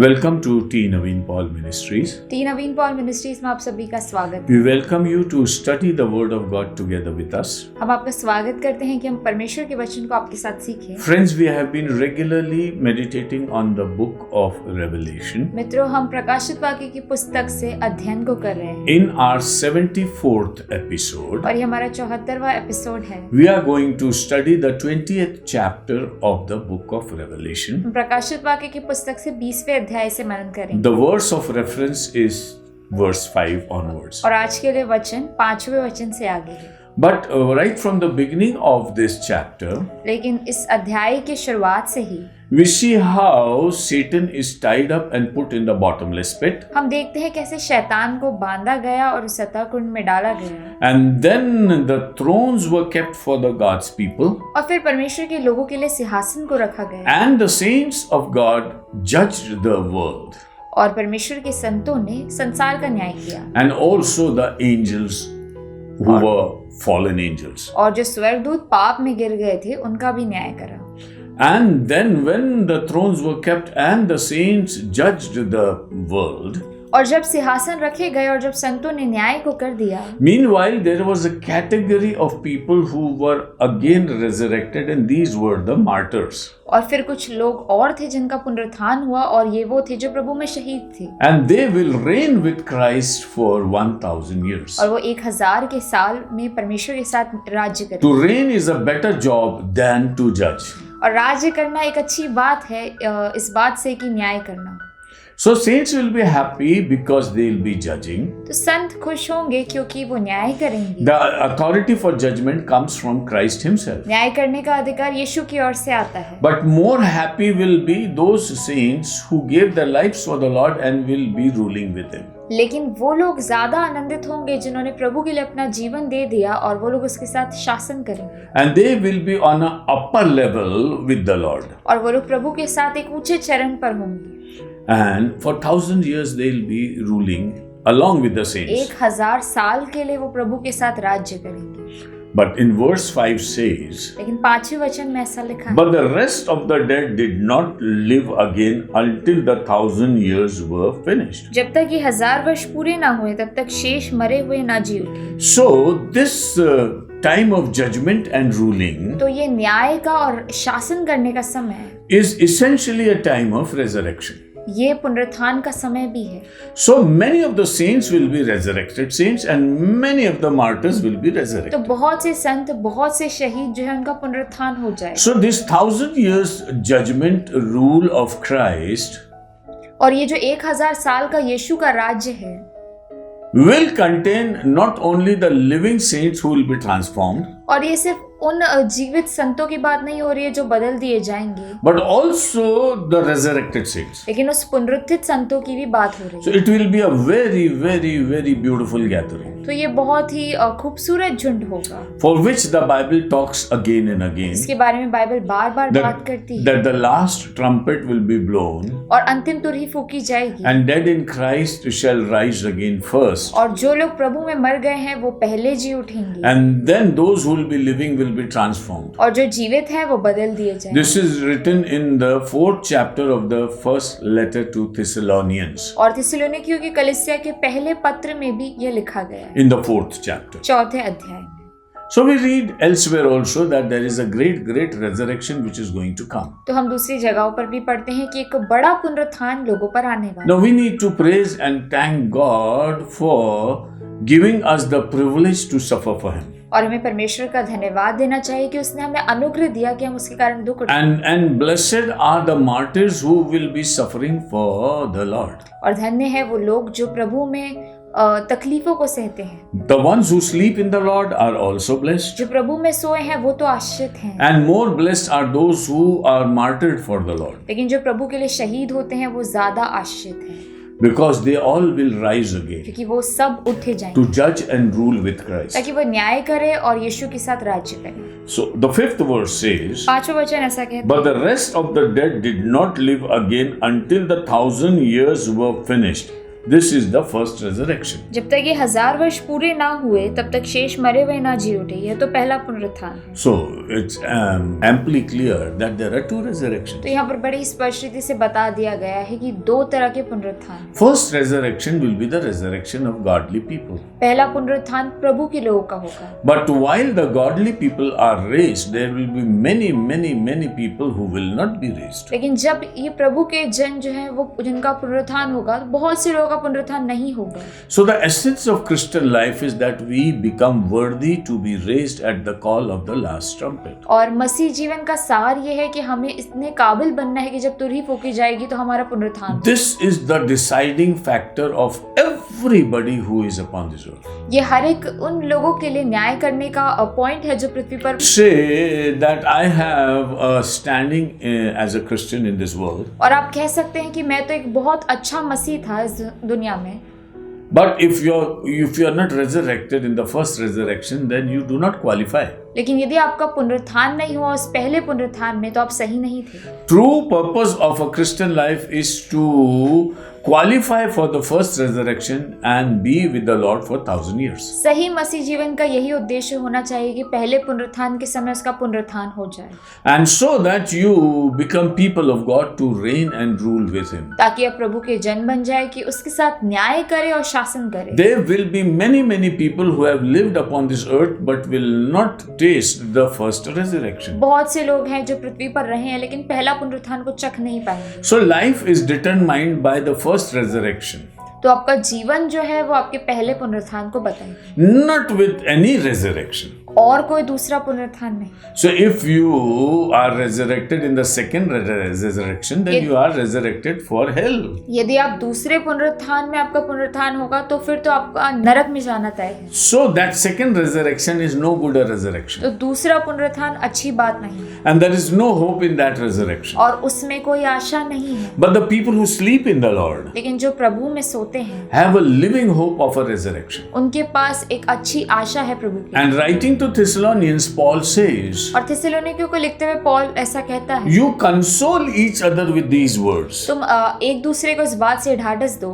Welcome to T. Naveen Paul Ministries. T Naveen Paul ministries में आप सभी का स्वागत We है। welcome you to study the Word of God together with us. हम आपका स्वागत करते हैं कि हम परमेश्वर के वचन को आपके साथ सीखें। Friends, we have been regularly meditating on the book of Revelation. मित्रों, हम प्रकाशित वाक्य की पुस्तक से अध्ययन को कर रहे हैं In our 74th episode, और ये हमारा 74वां एपिसोड है। we are going to study the 20th chapter of the book of Revelation. हम प्रकाशित वाक्य की पुस्तक से 20वें अध्याय से मनन करेंगे The verse of reference is verse 5 onwards. और आज के लिए वचन 5वें वचन से आगे है। But right from the beginning of this chapter, लेकिन इस अध्याय की शुरुआत से ही we see how Satan is tied up and put in the bottomless pit. हम देखते हैं कैसे शैतान को बांधा गया और उस सतह कुंड में डाला गया And then the thrones were kept for the God's people, और फिर परमेश्वर के लोगों के लिए सिंहासन को रखा गया and the saints of God judged the world, और परमेश्वर के संतों ने संसार का न्याय किया and also the angels who were fallen angels. और जो स्वर्गदूत पाप में गिर गए थे उनका भी न्याय करा। And then when the thrones were kept and the saints judged the world, और जब सिंहासन रखे गए और जब संतों ने न्याय को कर दिया, meanwhile there was a category of people who were again resurrected, and these were the martyrs. और फिर कुछ लोग और थे जिनका पुनरुत्थान हुआ और ये वो थे जो प्रभु में शहीद थे And they will reign with Christ for 1000 years. और वो 1000 के साल में परमेश्वर के साथ राज्य करें। To reign is a better job than to judge. और राज्य करना एक अच्छी बात है इस बात से कि न्याय करना। So saints will be happy because they will be judging. तो संत खुश होंगे क्योंकि वो न्याय करेंगे। The authority for judgment comes from Christ himself. न्याय करने का अधिकार यीशु की ओर से आता है। But more happy will be those saints who gave their lives for the Lord and will be ruling with him. लेकिन वो लोग ज्यादा आनंदित होंगे जिन्होंने प्रभु के लिए अपना जीवन दे दिया और वो लोग उसके साथ शासन करेंगे And they will be on an upper level with the Lord. और वो लोग प्रभु के साथ एक ऊंचे चरण पर होंगे And for 1000 years they will be ruling along with the saints. 1000 साल के लिए वो प्रभु के साथ राज्य करेंगे। But in verse 5 says, लेकिन 5वें वचन में ऐसा लिखा है, But the rest of the dead did not live again until the 1000 years were finished. जब तक ये 1000 वर्ष पूरे ना हुए तब तक शेष मरे हुए ना जी उठे। So this time of judgment and ruling तो ये न्याय का और शासन करने का समय is essentially a time of resurrection. ये पुनरुत्थान का समय भी है। So many of the saints will be resurrected saints and many of the martyrs will be तो resurrected. बहुत से संत, बहुत से शहीद जो है उनका पुनरुत्थान हो जाए। So this 1000 years judgment rule of Christ और ये जो 1000 साल का यीशु का राज्य है will contain not only the living saints who will be transformed, और ये सिर्फ उन जीवित संतों की बात नहीं हो रही है जो बदल दिए जाएंगे, but also the resurrected saints. लेकिन उस पुनरुत्थित संतों की भी बात हो रही So है। it will be a very, very, very beautiful gathering, तो ये बहुत ही खूबसूरत झुंड होगा for which the Bible talks again and again, इसके बारे में बाइबल बार बार बात that, करती है that the last trumpet will be blown, और अंतिम तुरही फूकी जाएगी and dead in Christ shall rise again first, और जो लोग प्रभु में मर गए हैं वो पहले जी उठेंगे and then those who will be living will be transformed. और जो जीवित है वो बदल दिए जाएंगे। This is written in the 4th chapter of the first letter to Thessalonians, और थिस्सलुनीकियों की कलीसिया के पहले पत्र में भी ये लिखा गया है in the 4th chapter. 4थे अध्याय में। So we read elsewhere also that there is a great resurrection which is going to come. तो हम दूसरी जगहों पर भी पढ़ते हैं कि एक बड़ा पुनरुत्थान लोगों पर आने वाला। Now we need to praise and thank God for giving us the privilege to suffer for him. और हमें परमेश्वर का धन्यवाद देना चाहिए कि उसने हमें अनुग्रह दिया कि हम उसके कारण दुख उठाएं। And blessed are the martyrs who will be suffering for the Lord. और धन्य है वो लोग जो प्रभु में तकलीफों को सहते हैं। The ones who sleep in the Lord are also blessed. जो प्रभु में सोए हैं वो तो आश्रित हैं, And more blessed are those who are martyred for the Lord, लेकिन जो प्रभु के लिए शहीद होते हैं वो ज्यादा आश्रित हैं because they all will rise again क्योंकि वो सब उठे जाएंगे to judge and rule with Christ. ताकि वो न्याय करे और यीशु के साथ राज्य करे। So the 5th verse says, 5वां वचन ऐसा कहता है, But the rest of the dead did not live again until the 1000 years were finished. This is the first resurrection. जब तक ये 1000 वर्ष पूरे ना हुए तब तक शेष मरे हुए ना जी उठे, यह तो पहला पुनरुत्थान है। So it's amply clear that there are two resurrections. तो यहाँ पर बड़ी स्पष्ट रीति से बता दिया गया है कि दो तरह के पुनरुत्थान। First resurrection will be the resurrection of godly people. पहला पुनरुत्थान प्रभु के लोगों का होगा। But while the godly people are raised, there will be many people who will not be raised. लेकिन जब ये प्रभु के जन जो है वो जिनका पुनरुत्थान होगा, बहुत से लोगों का पुनरुत्थान नहीं होगा। So the essence of Christian life is that we become worthy to be raised at the call of the last trumpet. और मसीह जीवन का सार ये है कि हमें इतने काबिल बनना है कि जब तुरही फूकी जाएगी तो हमारा पुनरुत्थान। This is the deciding factor of everybody who is upon this earth. ये हर एक उन लोगों के लिए न्याय करने का पॉइंट है जो पृथ्वी पर। Say that I have a standing as a Christian in this world. और आप कह सकते हैं कि मैं तो एक बहुत अच्छा मसीह था इस दुनिया में। But if you're not resurrected in the first resurrection, then you do not qualify. लेकिन यदि आपका पुनरुत्थान नहीं हुआ उस पहले पुनरुत्थान में तो आप सही नहीं थे। True purpose of a Christian life is to qualify for the first resurrection and be with the Lord for 1,000 years. सही मसीह जीवन का यही उद्देश्य होना चाहिए कि पहले पुनरुत्थान के समय उसका पुनरुत्थान हो जाए। And so that you become people of God to reign and rule with Him. ताकि आप प्रभु के जन बन जाए कि उसके साथ न्याय करे और शासन करे। There will be many people who have lived upon this earth but will not taste the first resurrection. बहुत से लोग हैं जो पृथ्वी पर रहे हैं लेकिन पहला पुनरुत्थान को चख नहीं पाएंगे। So life is determined by the first resurrection. तो आपका जीवन जो है वो आपके पहले पुनरुत्थान को बताएगा, Not with any resurrection. और कोई दूसरा पुनरुत्थान नहीं। So if you are resurrected in the second resurrection, then you are resurrected for hell. यदि आप दूसरे पुनरुत्थान में आपका पुनरुत्थान होगा तो फिर तो आपका नरक में जाना तय है। So that second resurrection is no good a resurrection. तो दूसरा पुनरुत्थान अच्छी बात नहीं है And there is no hope in that resurrection. और उसमें कोई आशा नहीं है। But the people who sleep in the Lord लेकिन जो प्रभु में सोते हैं have a living hope of a resurrection. उनके पास एक अच्छी आशा है प्रभु की। And writing to Thessalonians, Paul says, और थिस्सलुनीकियों को लिखते हुए पौल ऐसा कहता है, you console each other with these words, तुम एक दूसरे को इस बात से ढाढ़स दो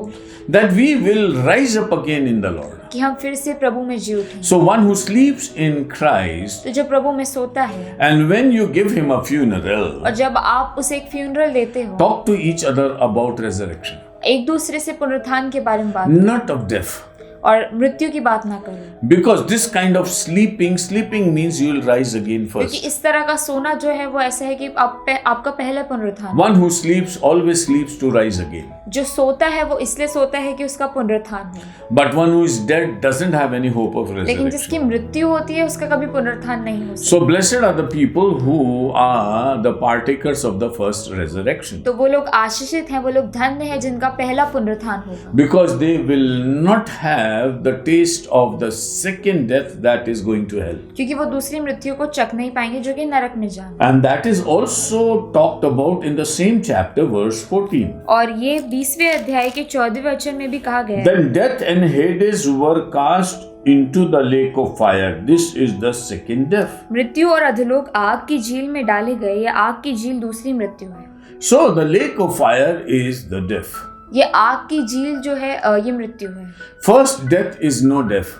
that we will rise up again in the Lord. कि हम फिर से प्रभु में जी उठें। So one who sleeps in Christ, तो जो प्रभु में सोता है and when you give him a funeral, और जब आप उसे एक फ्यूनरल देते हो, talk to each other about resurrection, एक दूसरे से पुनरुत्थान के बारे में बात not of death. और मृत्यु की बात ना करो, Because this kind of sleeping means you will rise again क्योंकि first. इस तरह का सोना जो है वो ऐसा है कि आपका पहला पुनरुत्थान। One who sleeps always sleeps to rise again. जो सोता है वो इसलिए सोता है कि उसका पुनरुत्थान हो, But one who is dead doesn't have any hope of लेकिन जिसकी resurrection. मृत्यु होती है उसका कभी पुनरुत्थान नहीं हो सकता। So blessed are the people who are the partakers of the first resurrection, तो वो लोग आशीषित हैं, वो लोग धन्य हैं जिनका पहला पुनरुत्थान होगा, because they will not have the taste of the second death that is going to hell. क्योंकि वो दूसरी मृत्यु को चख नहीं पाएंगे जो कि नरक में जाना। And that is also talked about in the same chapter, verse 14. और ये 20वें अध्याय के 14वें वचन में भी कहा गया है, Then death and Hades were cast into the lake of fire. This is the second death. मृत्यु और अधोलोक आग की झील में डाले गए, या आग की झील दूसरी मृत्यु है। So the lake of fire is the death. ये आग की झील जो है ये मृत्यु है। First death is no death,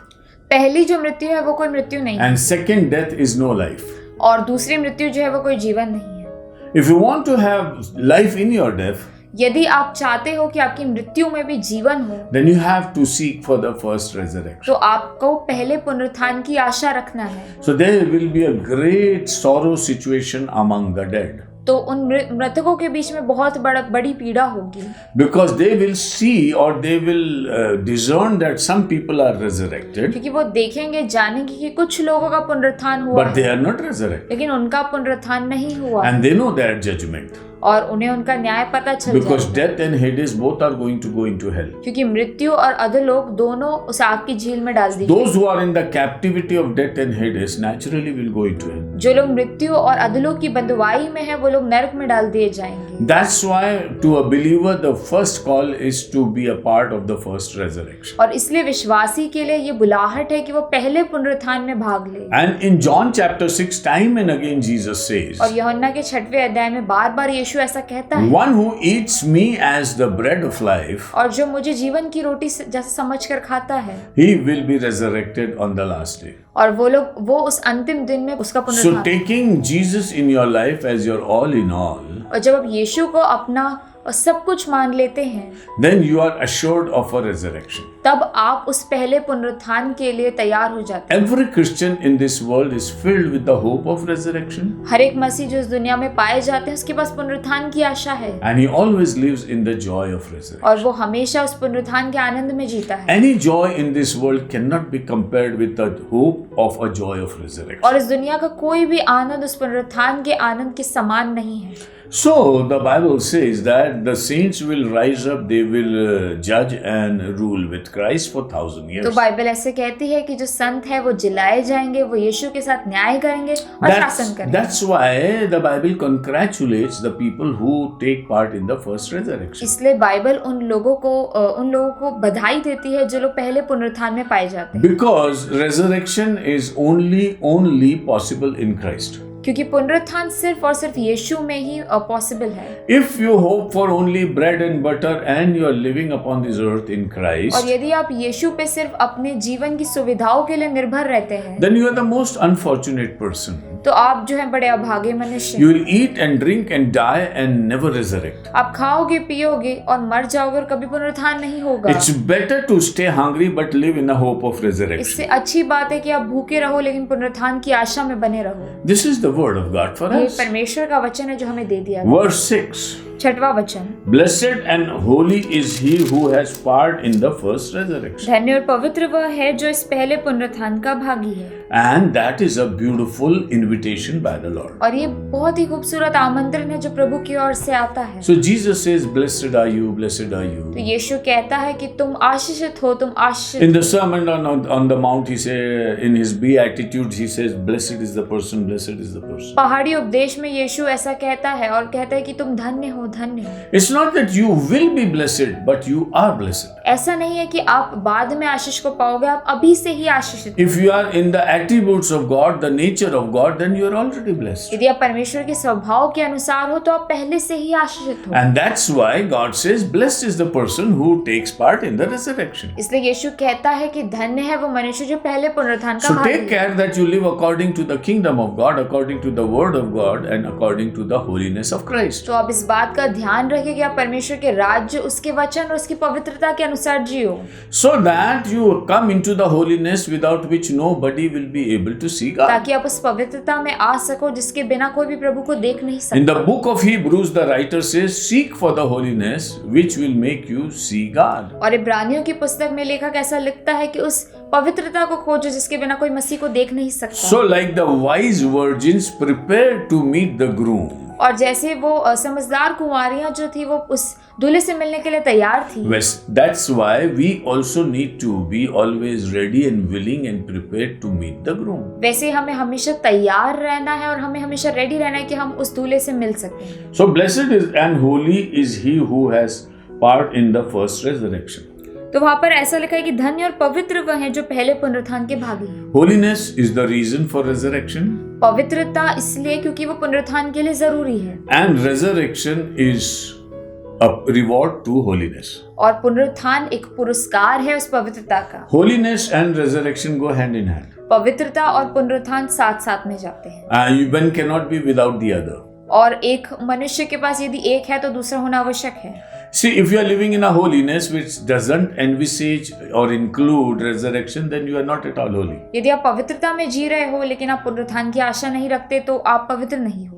पहली जो मृत्यु है वो कोई मृत्यु नहीं है, and second death is no life. और दूसरी मृत्यु जो है वो कोई जीवन नहीं है। If you want to have life in your death, यदि आप चाहते हो कि आपकी मृत्यु में भी जीवन हो, then you have to seek for the first resurrection. तो आपको पहले पुनरुत्थान की आशा रखना है। So there will be a great sorrow situation among the dead, तो उन मृतकों के बीच में बहुत बड़ी पीड़ा होगी, because they will see or they will discern that some people are resurrected, क्योंकि वो देखेंगे जानेंगे कि कुछ लोगों का पुनरुत्थान हुआ but they है, are not resurrected, लेकिन उनका पुनरुत्थान नहीं हुआ, and they know their judgment, और उन्हें उनका न्याय पता चल because जाएगा, death and Hades both are going to go into hell. क्योंकि मृत्यु और अधोलोक दोनों उस आग की झील में डाल दी Those जाएगी। who are in the captivity of death and Hades naturally will go into hell. जो लोग मृत्यु और अधोलोक की बंधुआई में है वो लोग नरक में डाल दिए जाएंगे। That's why to a believer the first call is to be a part of the first resurrection. और इसलिए विश्वासी के लिए ये बुलाहट है कि वो पहले पुनरुत्थान में भाग ले। And in John chapter 6 time and again Jesus says और यूहन्ना के 6वें अध्याय में बार बार यीशु यीशु ऐसा कहता है, one who eats me as the bread of life, और जो मुझे जीवन की रोटी जैसे समझकर खाता है, he will be resurrected on the last day. और वो उस अंतिम दिन में उसका So पुनरुत्थान। taking Jesus in your life as your all in all, और जब आप यीशु को अपना सब कुछ मान लेते हैं, then you are assured of a resurrection. तब आप उस पहले पुनरुत्थान के लिए तैयार हो जाते हैं। Every Christian in this world is filled with the hope of resurrection, हर एक मसीह जो इस दुनिया में पाए जाते हैं उसके पास पुनरुत्थान की आशा है, and he always lives in the joy of resurrection. और वो हमेशा उस पुनरुत्थान के आनंद में जीता है। Any joy in this world cannot be compared with the hope of a joy of resurrection. और इस दुनिया का कोई भी आनंद उस पुनरुत्थान के आनंद के समान नहीं है। So the Bible says that the saints will rise up, they will judge and rule with Christ for 1,000 years. तो बाइबल ऐसे कहती है कि जो संत है वो जिलाए जाएंगे, वो यीशु के साथ न्याय करेंगे और शासन करेंगे। That's why the Bible congratulates the people who take part in the first resurrection. इसलिए बाइबल उन लोगों को बधाई देती है जो लोग पहले पुनरुत्थान में पाए जाते हैं, Because resurrection is only possible in Christ. क्योंकि पुनरुत्थान सिर्फ और सिर्फ यीशु में ही पॉसिबल है। If you hope for only bread and butter and you are living upon this earth in Christ, और यदि आप यीशु पे सिर्फ अपने जीवन की सुविधाओं के लिए निर्भर रहते हैं, then you are the most unfortunate person. तो आप जो है बड़े अभागे मनुष्य You हैं। will eat and drink and die and never resurrect. आप खाओगे पियोगे और मर जाओगे और कभी पुनरुत्थान नहीं होगा। It's better to stay hungry but live in a hope of resurrection. इससे अच्छी बात है कि आप भूखे रहो लेकिन पुनरुत्थान की आशा में बने रहो। This is the word of God for ये us. परमेश्वर का वचन है जो हमें दे दिया गया। Verse 6. छठवां वचन, Blessed and holy is he who has part in the first resurrection. धन्य और पवित्र वह है जो इस पहले पुनरुत्थान का भागी है। And that is a beautiful invitation by the Lord. और ये बहुत ही खूबसूरत आमंत्रण है जो प्रभु की ओर से आता है। So Jesus says, Blessed are you, blessed are you. तो यीशु कहता है कि तुम आशीषित हो, तुम आशीषित In the Sermon on the Mount, he says, in his Beatitudes, he says, Blessed is the person, blessed is the person. पहाड़ी उपदेश में यीशु ऐसा कहता है और कहता है कि तुम धन्य हो, धन्य हो। It's not that you will be blessed, but you are blessed. ऐसा नहीं है कि आप बाद में आशीष को पाओगे, आप अभी से ही आशीषित हो। If you are in the attributes of God, the nature of God, then you are already blessed. यदि आप परमेश्वर के स्वभाव के अनुसार हो तो आप पहले से ही आशीषित हो। And that's why God says, Blessed is the person who takes part in the resurrection. इसलिए यीशु कहता है कि धन्य है वो मनुष्य जो पहले पुनरुत्थान का So भागी take है। care that you live according to the kingdom of God, according to the word of God, and according to the holiness of Christ. तो आप इस बात का ध्यान रखें कि आप परमेश्वर के राज्य, उसके वचन और उसकी पवित्रता के अनुसार जियो, So that you come into the holiness without which nobody will be able to see God. ताकि आप उस पवित्रता में आ सको जिसके बिना कोई भी प्रभु को देख नहीं In सकता। the book of Hebrews, the writer says, Seek for the holiness which will make you see God. और इब्रानियों की पुस्तक में लेखक ऐसा लिखता है कि उस पवित्रता को खोजो जिसके बिना कोई मसीह को देख नहीं सकता। So, like the wise virgins prepared to meet the groom, और जैसे वो समझदार कुंवारियां जो थी वो उस दूल्हे से मिलने के लिए तैयार थी, that's why we also need to be always ready and willing and prepared to meet the groom. वैसे हमें हमेशा तैयार रहना है और हमें हमेशा रेडी रहना है कि हम उस दूल्हे से मिल सकें। So, blessed is and holy is he who has part in the first resurrection. तो वहाँ पर ऐसा लिखा है कि धन्य और पवित्र वह है जो पहले पुनरुत्थान के भागी हैं। Holiness is the reason for resurrection, पवित्रता इसलिए क्योंकि वो पुनरुत्थान के लिए जरूरी है, and resurrection is a reward to holiness. और पुनरुत्थान एक पुरस्कार है उस पवित्रता का। Holiness and resurrection go hand in hand. पवित्रता और पुनरुत्थान साथ साथ में जाते हैं, One cannot be without the other. और एक मनुष्य के पास यदि एक है तो दूसरा होना आवश्यक है। See, if you are living in a holiness which doesn't envisage or include resurrection, then you are not at all holy. यदि आप पवित्रता में जी रहे हो लेकिन आप पुनरुत्थान की आशा नहीं रखते तो आप पवित्र नहीं हो,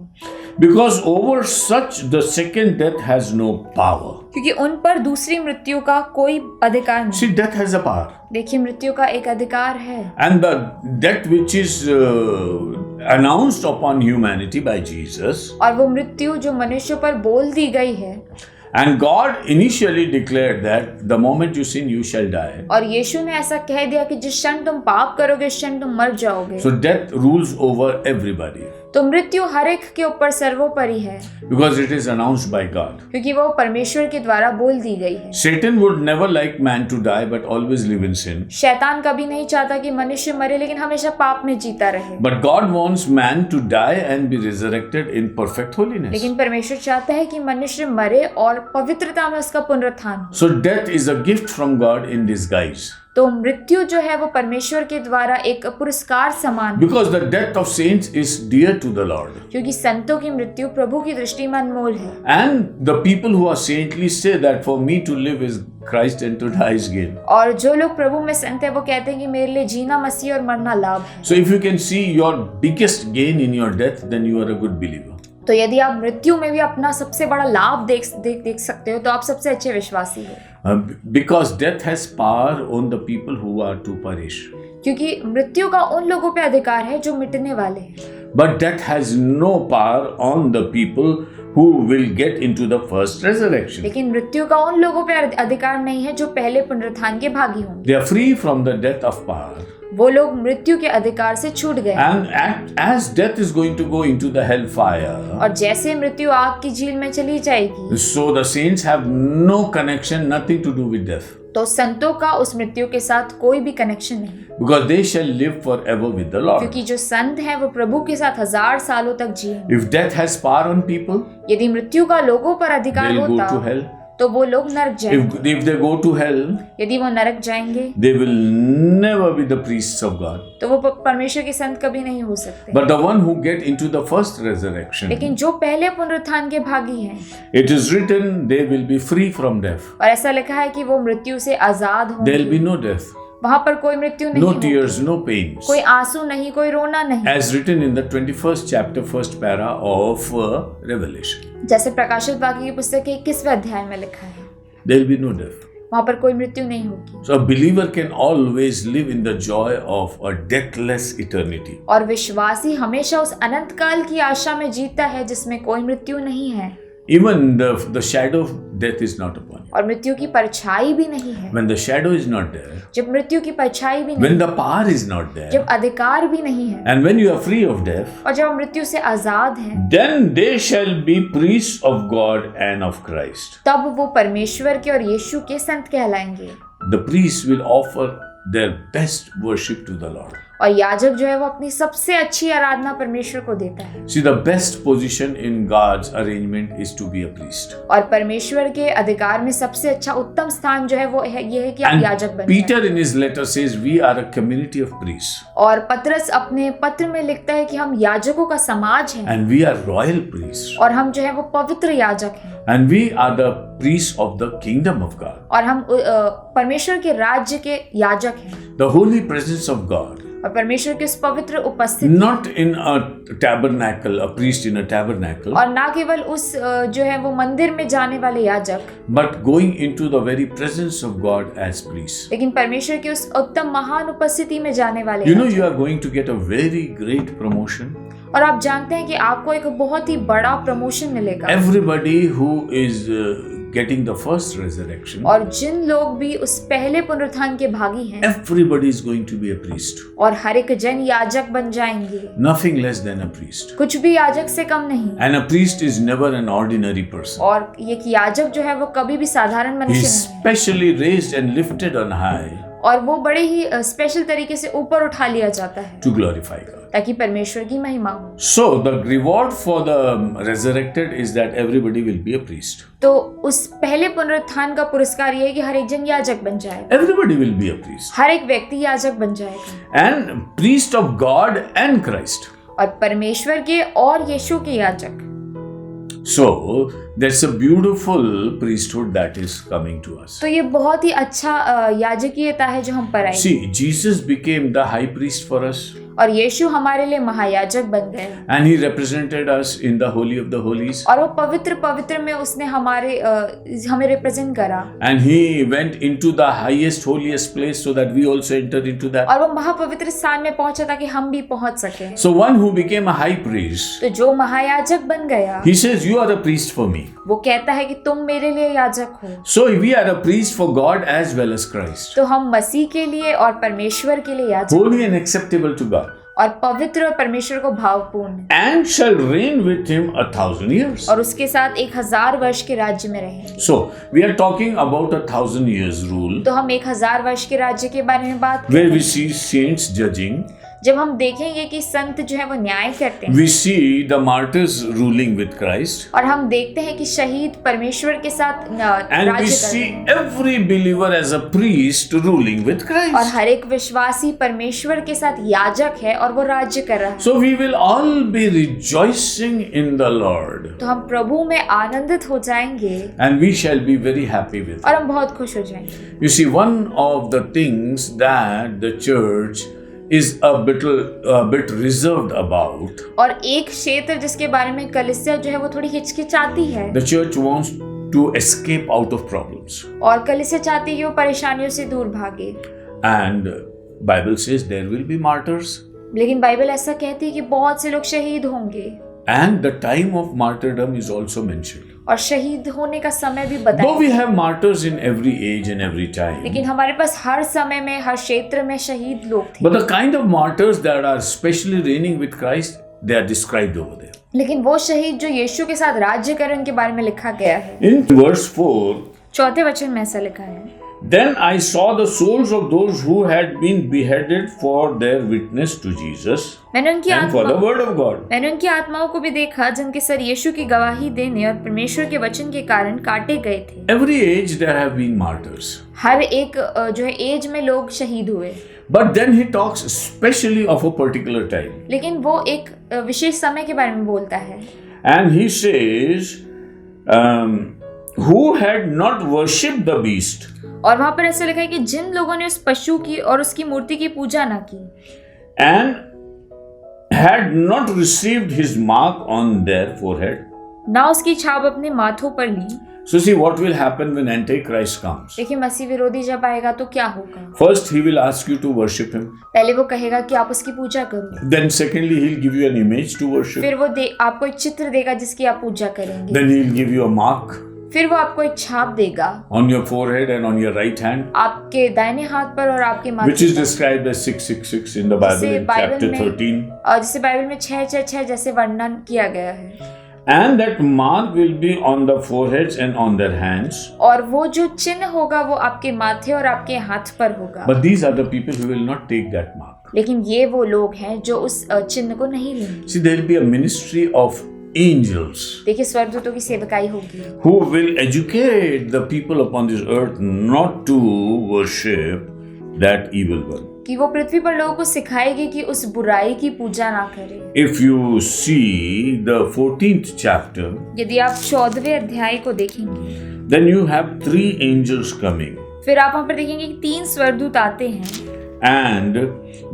Because over such the second death has no power. क्योंकि उन पर दूसरी मृत्यु का कोई अधिकार नहीं। See, death has a power. देखिए मृत्यु का एक अधिकार है, And the death which is announced upon humanity by Jesus, और वो मृत्यु जो मनुष्यों पर बोल दी गई है, And God initially declared that the moment you sin, you shall die. और यीशु ने ऐसा कह दिया कि जिस क्षण तुम पाप करोगे उस क्षण तुम मर जाओगे। So death rules over everybody तो मृत्यु हर एक के ऊपर सर्वोपरि है, because it is announced by God. क्योंकि वो परमेश्वर के द्वारा बोल दी गई है। Satan would never like man to die but always live in sin. शैतान कभी नहीं चाहता कि मनुष्य मरे, लेकिन हमेशा पाप में जीता रहे। But God wants man to die and be resurrected in perfect holiness. लेकिन परमेश्वर चाहता है कि मनुष्य मरे और पवित्रता में उसका पुनरुत्थान हो। So death is a gift from God in disguise. तो मृत्यु जो है वो परमेश्वर के द्वारा एक पुरस्कार समान है, Because the death of saints is dear to the Lord. क्योंकि संतों की मृत्यु प्रभु की दृष्टि में अनमोल है। And the people who are saintly say that for me to live is Christ and to die is gain. और जो लोग प्रभु में संत है वो कहते हैं कि मेरे लिए जीना मसीह और मरना लाभ है। So if you can see your biggest gain in your death, then you are a good believer. तो यदि आप मृत्यु में भी अपना सबसे बड़ा लाभ देख सकते हो तो आप सबसे अच्छे विश्वासी हो। Because death has power on the people who are to perish. क्योंकि मृत्यु का उन लोगों पे अधिकार है जो मिटने वाले हैं। But death has no power on the people who will get into the first resurrection. लेकिन मृत्यु का उन लोगों पे अधिकार नहीं है जो पहले पुनरुत्थान के भागी होंगे। They are free from the death of power. वो लोग मृत्यु के अधिकार से छूट गए। And as death is going to go into the hellfire, और जैसे मृत्यु आग की झील में चली जाएगी, so the saints have no connection, nothing to do with death. तो संतों का उस मृत्यु के साथ कोई भी कनेक्शन नहीं, Because they shall live forever with the Lord. क्योंकि जो संत हैं वो प्रभु के साथ 1000 सालों तक जिएंगे। If death has power on people, यदि मृत्यु का लोगों पर अधिकार they'll go होता to hell. तो वो लोग नरक जाएंगे। If they go to hell, यदि वो नरक जाएंगे they will never be the priests of God. तो वो परमेश्वर के संत कभी नहीं हो सकते। But the one who get into the first resurrection, लेकिन जो पहले पुनरुत्थान के भागी हैं, it is written they will be free from death. और ऐसा लिखा है कि वो मृत्यु से आजाद There will होंगे। be no death, वहां पर कोई मृत्यु नहीं no होगी, tears, no pains. कोई आंसू नहीं, कोई रोना नहीं। As written in the 21st chapter, first para of Revelation. जैसे प्रकाशित वाक्य की पुस्तक के 21वें अध्याय में लिखा है, There will be no death. वहां पर कोई मृत्यु नहीं होगी। So a believer can always live in the joy of a deathless eternity. और विश्वासी हमेशा उस अनंत काल की आशा में जीता है जिसमें कोई मृत्यु नहीं है। Even the shadow of death is not upon you. और मृत्यु की परछाई भी नहीं है। When the shadow is not there, जब मृत्यु की परछाई भी नहीं, when the power is not there, जब अधिकार भी नहीं है, and when you are free of death, और जब हम मृत्यु से आजाद हैं, then they shall be priests of God and of Christ. तब वो परमेश्वर के और यीशु के संत कहलाएंगे। The priests will offer their best worship to the Lord. और याजक जो है वो अपनी सबसे अच्छी आराधना परमेश्वर को देता है। See, the best position in God's arrangement is to be a priest. और परमेश्वर के अधिकार में सबसे अच्छा उत्तम स्थान जो है वो है ये है कि आप याजक बन Peter जाएं। in his letter says we are a community of priests. और पतरस अपने पत्र में लिखता है कि हम याजकों का समाज हैं, And we are royal priests. और हम जो है वो पवित्र याजक हैं, And we are the priests of the kingdom of God. और हम परमेश्वर के राज्य के याजक हैं, The holy presence of God. और परमेश्वर की उस पवित्र उपस्थिति, Not in a tabernacle, a priest in a tabernacle, और ना केवल उस जो है वो मंदिर में जाने वाले याजक, but going into the very presence of God as priests. लेकिन परमेश्वर की उस उत्तम महान उपस्थिति में जाने वाले You know, याजक। you are going to get a very great promotion. और आप जानते हैं कि आपको एक बहुत ही बड़ा प्रमोशन मिलेगा। Everybody who is getting the first resurrection, और जिन लोग भी उस पहले पुनरुत्थान के भागी हैं, everybody is going to be a priest. और हर एक जन याजक बन जाएंगे, Nothing less than a priest. कुछ भी याजक से कम नहीं। And a priest is never an ordinary person. और ये कि याजक जो है वो कभी भी साधारण He मनुष्य is नहीं है, specially raised and lifted on high और वो बड़े ही स्पेशल तरीके से ऊपर उठा लिया जाता है to glorify God. ताकि परमेश्वर की महिमा हो। So the reward for the resurrected is that everybody will be a priest. तो उस पहले पुनरुत्थान का पुरस्कार ये है कि हर एक जन याजक बन जाएगा, Everybody will be a priest. हर एक व्यक्ति याजक बन जाएगा, And priest of God and Christ. और परमेश्वर के और यीशु के याजक। So that's a beautiful priesthood that is coming to us. तो ये बहुत ही अच्छा याजकीयता है जो हम पर आई। See, Jesus became the high priest for us. और यीशु हमारे लिए महायाजक बन गए and he represented us in the Holy of the Holies, और वो पवित्र में उसने हमें रिप्रेजेंट करा and he went into the highest holiest place so that we also enter into that. और वो महापवित्र स्थान में पहुंचा ताकि हम भी पहुंच सके। So one who became a high priest, तो जो महायाजक बन गया, he says, you are a priest for me. वो कहता है कि तुम मेरे लिए याजक हो। So we are a priest for God as well as Christ, तो हम मसीह के लिए और परमेश्वर के लिए याजक holy and acceptable to God, और पवित्र और परमेश्वर को भावपूर्ण, and shall reign with him 1,000 years. और उसके साथ 1000 वर्ष के राज्य में रहेंगे। So we are talking about 1,000 years rule, तो हम 1000 वर्ष के राज्य के बारे में बात where करें। we see saints judging, जब हम देखेंगे कि संत जो है वो न्याय करते हैं, we see the martyrs ruling with Christ, और हम देखते हैं कि शहीद परमेश्वर के साथ and we राज्य करते see हैं, every believer as a priest ruling with और Christ. हर एक विश्वासी परमेश्वर के साथ याजक है और वो राज्य कर रहा है। So we will all be rejoicing in the Lord, तो हम प्रभु में आनंदित हो जाएंगे and we shall be very happy with और it. हम बहुत खुश हो जाएंगे। You see, one of the things that the church is a bit reserved about, और एक क्षेत्र जिसके बारे में कलीसिया जो है वो थोड़ी हिचकिचाती है, the church wants to escape out of problems, और कलीसिया चाहती है कि वो परेशानियों से दूर भागे। and Bible says there will be martyrs, लेकिन बाइबल ऐसा कहती है कि बहुत से लोग शहीद होंगे, and the time of martyrdom is also mentioned. और शहीद होने का समय भी Though बताया। we have martyrs in every age and every time, लेकिन हमारे पास हर समय में हर क्षेत्र में शहीद लोग थे, but the kind of martyrs that are specially reigning with Christ, they are described over there. लेकिन वो शहीद जो यीशु के साथ राज्य करें उनके बारे में लिखा गया है। In verse 4, चौथे वचन में ऐसा लिखा है, then I saw the souls of those who had been beheaded for their witness to Jesus मैंने उनकी and for the word of God. मैंने उनकी आत्माओं को भी देखा जिनके सर यीशु की गवाही देने और परमेश्वर के वचन के कारण काटे गए थे। Every age there have been martyrs. हर एक जो है एज में लोग शहीद हुए, But then he talks specially of a particular time. लेकिन वो एक विशेष समय के बारे में बोलता है। And he says, who had not worshipped the beast और वहां पर ऐसा लिखा है कि जिन लोगों ने उस पशु की और उसकी मूर्ति की पूजा ना की, and had not received his mark on their forehead. ना उसकी छाप अपने माथों पर ली। So see what will happen when Antichrist comes. देखिए मसीह विरोधी जब आएगा तो क्या होगा। First he will ask you to worship him. पहले वो कहेगा कि आप उसकी पूजा करो, Then secondly he'll give you an image to worship. फिर वो आपको एक चित्र देगा जिसकी आप पूजा करेंगे, Then he'll give you a mark फिर वो आपको एक छाप देगा on your forehead and on your right hand, आपके दाहिने हाथ पर और आपके माथे which is पर, described as 666 in the Bible in chapter 13. और जिसे बाइबल में 666 जैसे वर्णन किया गया है। And that mark will be on the foreheads and on their hands. और वो जो चिन्ह होगा वो आपके माथे और आपके हाथ पर होगा। But these are the people who will not take that mark. लेकिन ये वो लोग हैं जो उस चिन्ह को नहीं लेंगे। See, there will be a ministry of angels देखिए स्वर्गदूतों की सेवकाई होगी, who will educate the people upon this earth not to worship that evil one. कि वो पृथ्वी पर लोगों को सिखाएगी कि उस बुराई की पूजा ना करें। If you see the 14th chapter, यदि आप 14वें अध्याय को देखेंगे, then you have 3 angels coming. फिर आप वहां पर देखेंगे कि 3 स्वर्गदूत आते हैं, And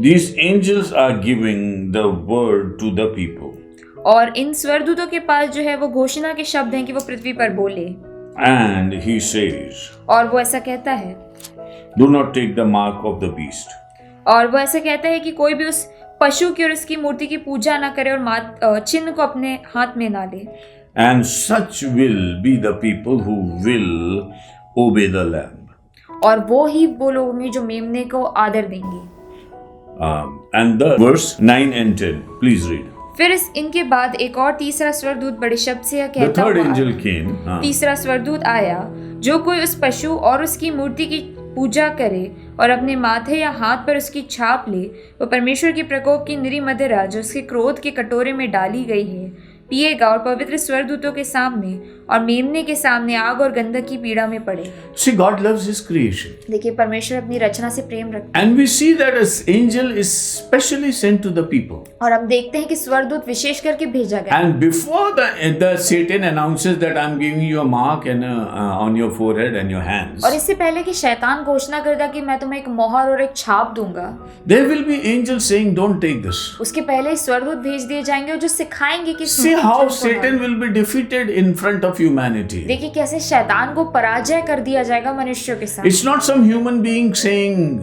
these angels are giving the word to the people. और इन स्वर्गदूतों के पास जो है वो घोषणा के शब्द हैं कि वो पृथ्वी पर बोले। And he says, और वो ऐसा कहता है, do not take the mark of the beast. और वो ऐसा कहता है कि कोई भी उस पशु की और उसकी मूर्ति की पूजा ना करे और चिन्ह को अपने हाथ में ना ले। And such will be the people who will obey the Lamb. और वो ही वो लोग होंगे जो मेमने को आदर देंगे। And the verse 9 and 10, please read. फिर इनके बाद एक और तीसरा स्वर्गदूत बड़े शब्द से यह The कहता third हुआ angel came. तीसरा स्वर्गदूत आया, जो कोई उस पशु और उसकी मूर्ति की पूजा करे और अपने माथे या हाथ पर उसकी छाप ले, वो परमेश्वर के प्रकोप की निरी मदिरा जो उसके क्रोध के कटोरे में डाली गई है पिएगा और पवित्र स्वर्गदूतों के सामने और मेमने के सामने आग और गंधक की पीड़ा में पड़े। See, God loves His creation. देखिए परमेश्वर अपनी रचना से प्रेम रखता है। And we see that an angel is specially sent to the people. और हम देखते हैं कि स्वर्गदूत विशेष करके भेजा गया। And before the Satan announces that I'm giving you a mark and on your forehead and your hands, और इससे पहले कि शैतान घोषणा करता कि मैं तुम्हें एक मोहर और एक छाप दूंगा, there will be angels saying, "Don't take this." उसके पहले ही स्वर्गदूत भेज दिए जाएंगे और जो सिखाएंगे कि See how Satan will be defeated in front of humanity. देखिए कैसे शैतान को पराजय कर दिया जाएगा मनुष्यों के साथ। It's not some human being saying.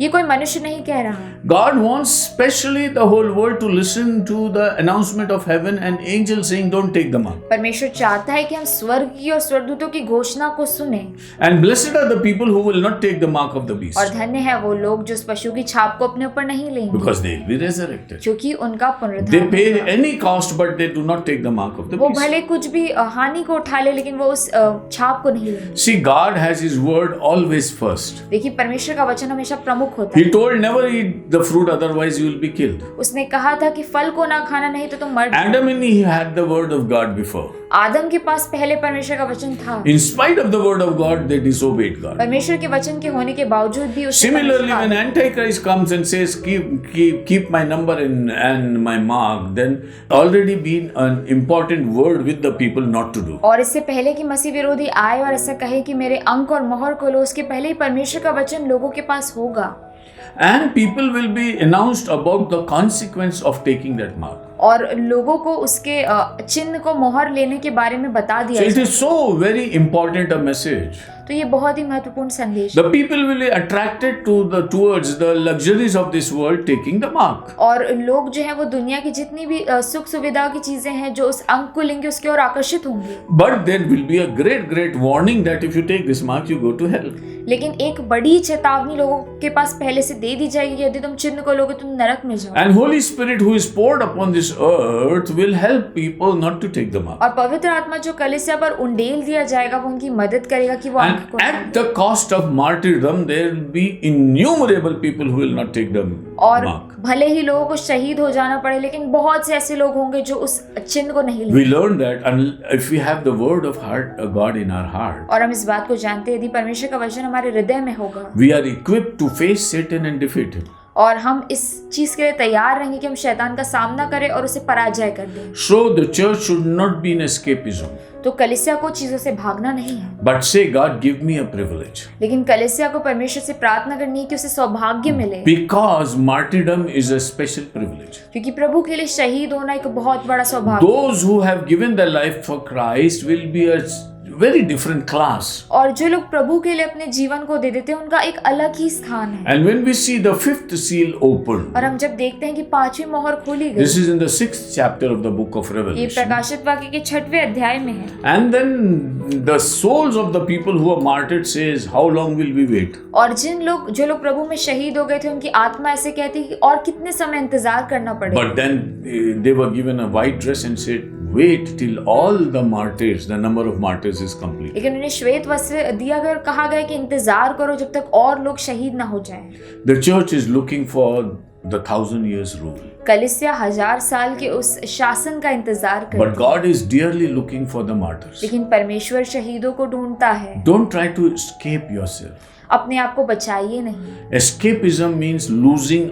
ये कोई मनुष्य नहीं कह रहा। God wants specially the whole world to listen to the announcement of heaven and angels saying, "Don't take the mark." परमेश्वर चाहता है कि हम स्वर्ग की और स्वर्गदूतों की घोषणा को सुने। And blessed are the people who will not take the mark of the beast, और धन्य है वो लोग जो उस पशु की छाप को अपने ऊपर नहीं लेंगे, because they will be resurrected. क्योंकि उनका They पुनरुत्थान pay होगा। any cost, but they do not take the mark of the वो beast. भले कुछ भी हानि को उठा ले लेकिन वो उस छाप को नहीं लेंगे। See, God has His word always first. देखिए परमेश्वर का वचन हमेशा प्रमुख होता He है। told, "Never eat the fruit, otherwise you will be killed." उसने कहा था कि फल को ना खाना नहीं तो तुम मर जाओगे। Adam and Eve had the word of God before. आदम के पास पहले परमेश्वर का वचन था। In spite of the word of God, they disobeyed God. परमेश्वर के वचन के होने के बावजूद भी उसने Similarly, परमेश्वर when Antichrist comes and says, keep my number and my mark, then already been an important word with the people not to do. और इससे पहले कि मसीह विरोधी आए और ऐसा कहे कि मेरे अंक और मोहर को लो, उसके पहले ही परमेश्वर का वचन लोगों के पास होगा। And people will be announced about the consequence of taking that mark. और लोगों को उसके चिन्ह को मोहर लेने के बारे में बता दिया So it जाए। is so very important a message. तो ये बहुत ही महत्वपूर्ण संदेश। The people will be attracted towards the luxuries of this world taking the mark. और लोग जो है वो दुनिया की जितनी भी सुख सुविधा की चीजें हैं जो उस अंक को लेंगे उसकी ओर आकर्षित होंगे। But there will be a great warning that if you take this mark, you go to hell. लेकिन एक बड़ी चेतावनी लोगों के पास पहले से दे दी जाएगी कि यदि तुम चिन्ह को लोगे तुम नरक में जाओ। And Holy Spirit who is poured upon this earth will help people not to take the mark. और पवित्र आत्मा जो कलीसिया पर उंडेल दिया जाएगा वो उनकी मदद करेगा कि वो अंक को And at the cost of martyrdom, there will be innumerable people who will not take the और mark. भले ही लोगों को शहीद हो जाना पड़े लेकिन बहुत से ऐसे लोग होंगे जो उस चिन्ह को नहीं लेंगे। We learn that if we have the word of God in our heart, और हम इस बात को जानते हैं यदि परमेश्वर का वचन हमारे हृदय में होगा we are equipped to face Satan and defeat him. और हम इस चीज के लिए तैयार रहेंगे कि हम शैतान का सामना करें और उसे पराजय कर दें। So the church should not be in escapism, तो कलीसिया को चीजों से भागना नहीं है, but say, "God, give me a privilege." लेकिन कलीसिया को परमेश्वर से प्रार्थना करनी है कि उसे सौभाग्य मिले, Because martyrdom is a special privilege. क्योंकि प्रभु के लिए शहीद होना एक बहुत बड़ा सौभाग्य। Those who have given their life for Christ will be a very different class. और जो लोग प्रभु के लिए अपने जीवन को दे देते हैं उनका एक अलग ही स्थान है। And when we see the fifth seal open, और हम जब देखते हैं कि पांचवी मोहर खोली गई, this is in the 6th chapter of the book of ये Revelation. प्रकाशित वाक्य के 6वें अध्याय में है। And then the souls of the people who are martyred says, "How long will we wait?" और जो लोग प्रभु में शहीद हो गए थे उनकी आत्मा ऐसे कहती है कि और कितने समय इंतजार करना पड़ेगा। But then they were given a white dress and said, "Wait till all the martyrs, the number of martyrs is complete." लेकिन उन्हें श्वेत वस्त्र दिया गया और कहा गया कि इंतजार करो जब तक और लोग शहीद ना हो जाएं। The church is looking for the 1000 years rule. कलीसिया 1000 साल के उस शासन का इंतजार But करती है, God is dearly looking for the martyrs. लेकिन परमेश्वर शहीदों को ढूंढता है। Don't try to escape yourself. अपने आप को बचाइए नहीं, Escapism means losing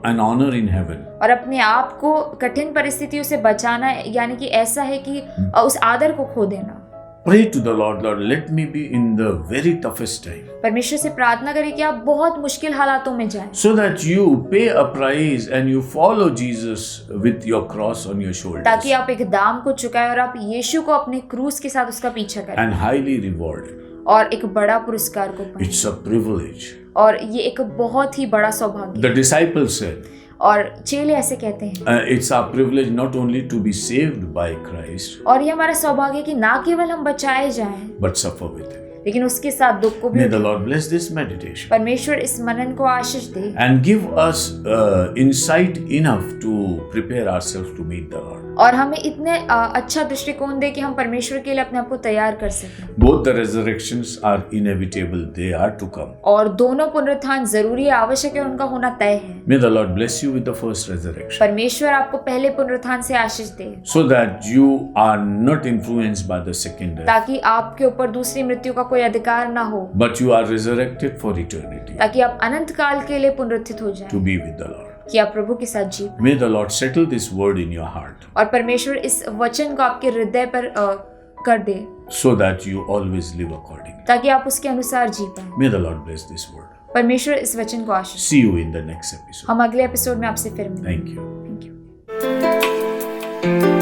an honor in heaven. और अपने आप को कठिन परिस्थितियों से बचाना यानी कि ऐसा है कि उस आदर को खो देना। Pray to the Lord, "Lord, let me be in the very toughest time, परमेश्वर से प्रार्थना करें कि आप बहुत मुश्किल हालातों में जाएं, so that you pay a price and you follow Jesus with your cross on your shoulders, ताकि आप एक दाम को चुकाएं और आप यीशु को अपने क्रूस के साथ उसका पीछा करें and highly rewarded." और एक बड़ा पुरस्कार को पाएं। It's a privilege. और ये एक बहुत ही बड़ा सौभाग्य The disciples said, और चेले ऐसे कहते हैं। it's our privilege not only to be saved by Christ, और ये हमारा सौभाग्य कि ना केवल हम बचाए जाएं but suffer with Him. लेकिन उसके साथ दुख को भी May the Lord bless this meditation परमेश्वर इस मनन को आशीष दे and give us insight enough to prepare ourselves to meet the Lord. और हमें इतने अच्छा दृष्टिकोण दे कि हम परमेश्वर के लिए अपने आप को तैयार कर सकें। Both the resurrections are inevitable, they are to come. और दोनों पुनरुत्थान जरूरी है, आवश्यक है, उनका होना तय है। May the Lord bless you with the first resurrection, परमेश्वर आपको पहले पुनरुत्थान से आशीष दे, so that you are not influenced by the second death, ताकि आपके ऊपर दूसरी मृत्यु का कोई अधिकार ना हो, but you are resurrected for eternity ताकि आप अनंत काल के लिए पुनरुत्थित हो जाएं, to be with the Lord. कि आप प्रभु के साथ जी। May the Lord settle this word in your heart, और परमेश्वर इस वचन को आपके हृदय पर कर दे, so that you always live accordingly. ताकि आप उसके अनुसार जी पाएं। May the Lord bless this word. परमेश्वर इस वचन को आशीष। See you in the next episode. हम अगले एपिसोड में आपसे फिर मिलेंगे। Thank you. Thank you.